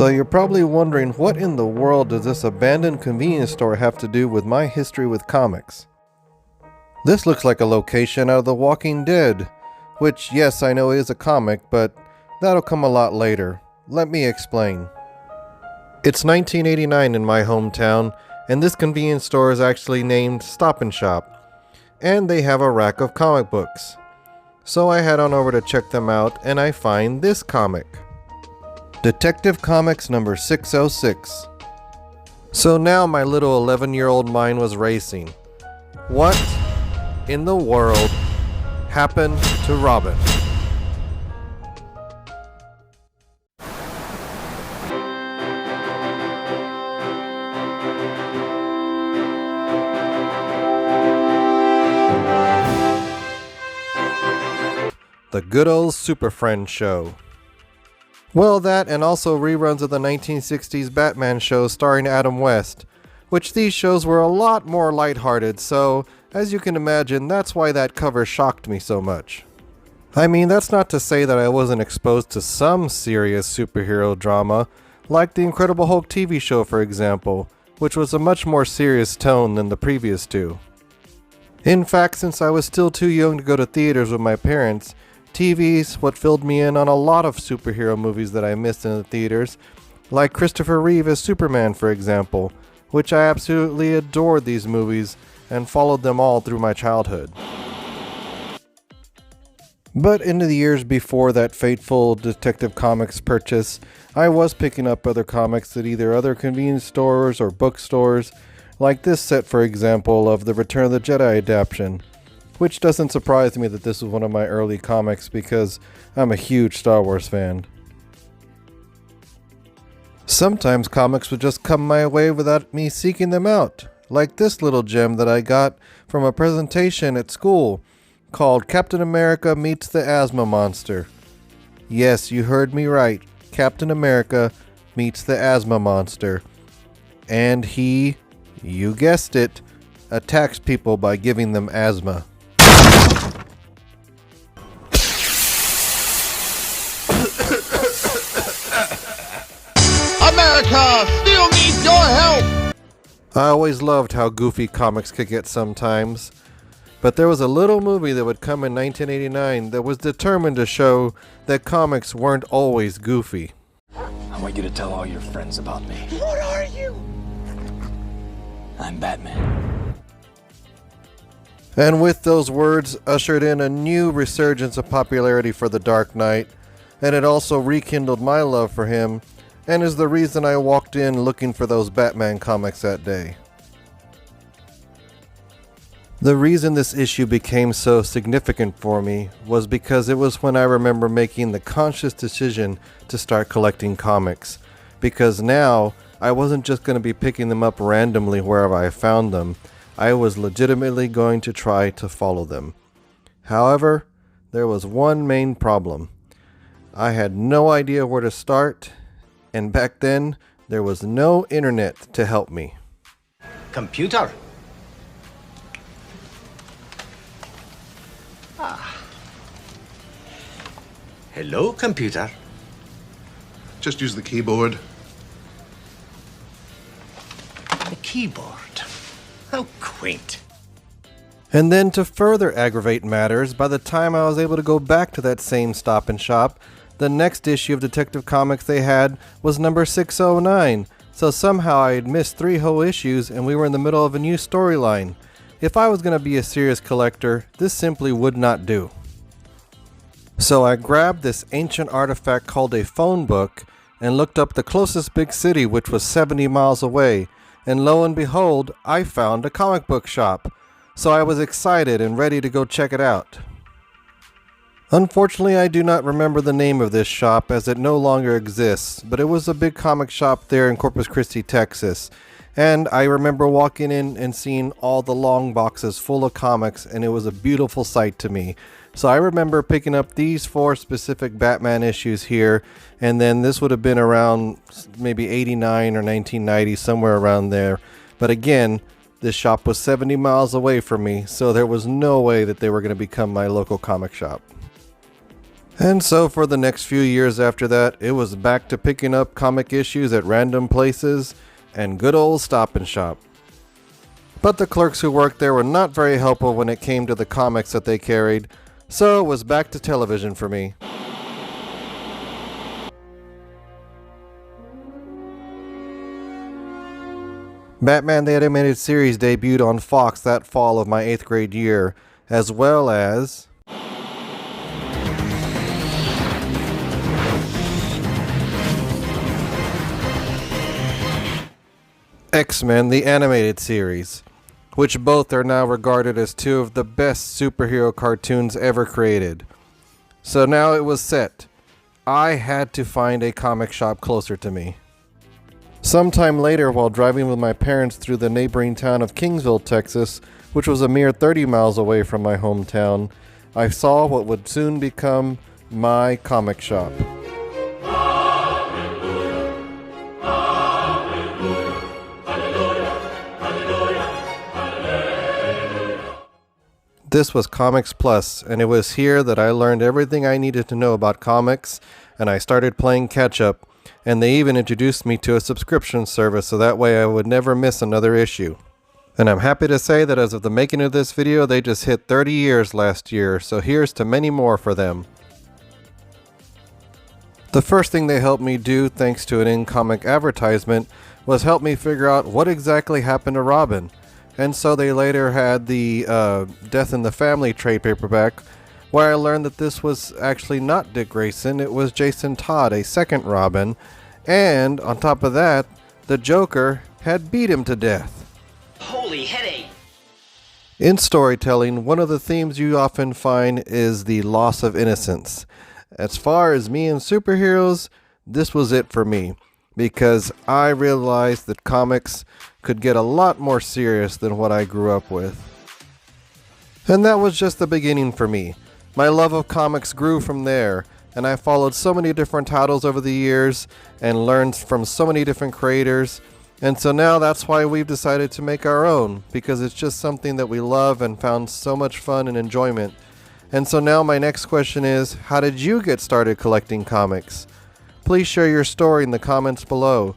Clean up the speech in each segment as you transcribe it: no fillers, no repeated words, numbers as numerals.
So you're probably wondering, what in the world does this abandoned convenience store have to do with my history with comics? This looks like a location out of The Walking Dead, which, yes, I know is a comic, but that'll come a lot later. Let me explain. It's 1989 in my hometown, and this convenience store is actually named Stop and Shop, and they have a rack of comic books. So I head on over to check them out, and I find this comic. Detective Comics number 606. So now my little 11-year-old mind was racing. What in the world happened to Robin? The good old Super Friends show. Well, that and also reruns of the 1960s Batman shows starring Adam West, which these shows were a lot more lighthearted, so as you can imagine, that's why that cover shocked me so much. I mean, that's not to say that I wasn't exposed to some serious superhero drama, like the Incredible Hulk TV show for example, which was a much more serious tone than the previous two. In fact, since I was still too young to go to theaters with my parents, TV's what filled me in on a lot of superhero movies that I missed in the theaters, like Christopher Reeve as Superman for example, which I absolutely adored these movies and followed them all through my childhood. But in the years before that fateful Detective Comics purchase, I was picking up other comics at either other convenience stores or bookstores, like this set for example of the Return of the Jedi adaptation, which doesn't surprise me that this was one of my early comics because I'm a huge Star Wars fan. Sometimes comics would just come my way without me seeking them out, like this little gem that I got from a presentation at school called Captain America Meets the Asthma Monster. Yes, you heard me right. Captain America meets the Asthma Monster. And he, you guessed it, attacks people by giving them asthma. America still needs your help! I always loved how goofy comics could get sometimes, but there was a little movie that would come in 1989 that was determined to show that comics weren't always goofy. I want you to tell all your friends about me. What are you? I'm Batman. And with those words ushered in a new resurgence of popularity for the Dark Knight, and it also rekindled my love for him, and is the reason I walked in looking for those Batman comics that day. The reason this issue became so significant for me was because it was when I remember making the conscious decision to start collecting comics, because now I wasn't just going to be picking them up randomly wherever I found them. I was legitimately going to try to follow them. However, there was one main problem. I had no idea where to start, and back then, there was no internet to help me. Computer. Hello, computer. Just use the keyboard. The keyboard. How quaint. And then to further aggravate matters, by the time I was able to go back to that same Stop and Shop, the next issue of Detective Comics they had was number 609, so somehow I had missed 3 whole issues and we were in the middle of a new storyline. If I was going to be a serious collector, this simply would not do. So I grabbed this ancient artifact called a phone book and looked up the closest big city, which was 70 miles away, and lo and behold, I found a comic book shop. So I was excited and ready to go check it out. Unfortunately, I do not remember the name of this shop as it no longer exists, but it was a big comic shop there in Corpus Christi, Texas. And I remember walking in and seeing all the long boxes full of comics, and it was a beautiful sight to me. So I remember picking up these 4 specific Batman issues here, and then this would have been around maybe 89 or 1990, somewhere around there. But again, this shop was 70 miles away from me, so there was no way that they were going to become my local comic shop. And so for the next few years after that, it was back to picking up comic issues at random places and good old Stop and Shop. But the clerks who worked there were not very helpful when it came to the comics that they carried, so it was back to television for me. Batman the Animated Series debuted on Fox that fall of my 8th grade year, as well as X-Men the Animated Series, which both are now regarded as two of the best superhero cartoons ever created. So now it was set. I had to find a comic shop closer to me. Sometime later, while driving with my parents through the neighboring town of Kingsville, Texas, which was a mere 30 miles away from my hometown, I saw what would soon become my comic shop. This was Comics Plus, and it was here that I learned everything I needed to know about comics, and I started playing catch-up, and they even introduced me to a subscription service so that way I would never miss another issue. And I'm happy to say that as of the making of this video, they just hit 30 years last year, so here's to many more for them. The first thing they helped me do, thanks to an in-comic advertisement, was help me figure out what exactly happened to Robin. And so they later had the Death in the Family trade paperback, where I learned that this was actually not Dick Grayson, it was Jason Todd, a second Robin, and on top of that, the Joker had beat him to death. Holy headache! In storytelling, one of the themes you often find is the loss of innocence. As far as me and superheroes, this was it for me, because I realized that comics could get a lot more serious than what I grew up with. And that was just the beginning for me. My love of comics grew from there, and I followed so many different titles over the years and learned from so many different creators, and so now that's why we've decided to make our own, because it's just something that we love and found so much fun and enjoyment. And so now my next question is, how did you get started collecting comics? Please share your story in the comments below.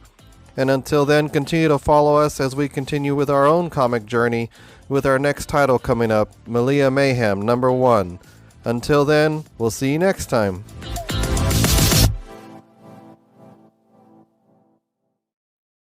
And until then, continue to follow us as we continue with our own comic journey with our next title coming up, Malia Mayhem #1. Until then, we'll see you next time.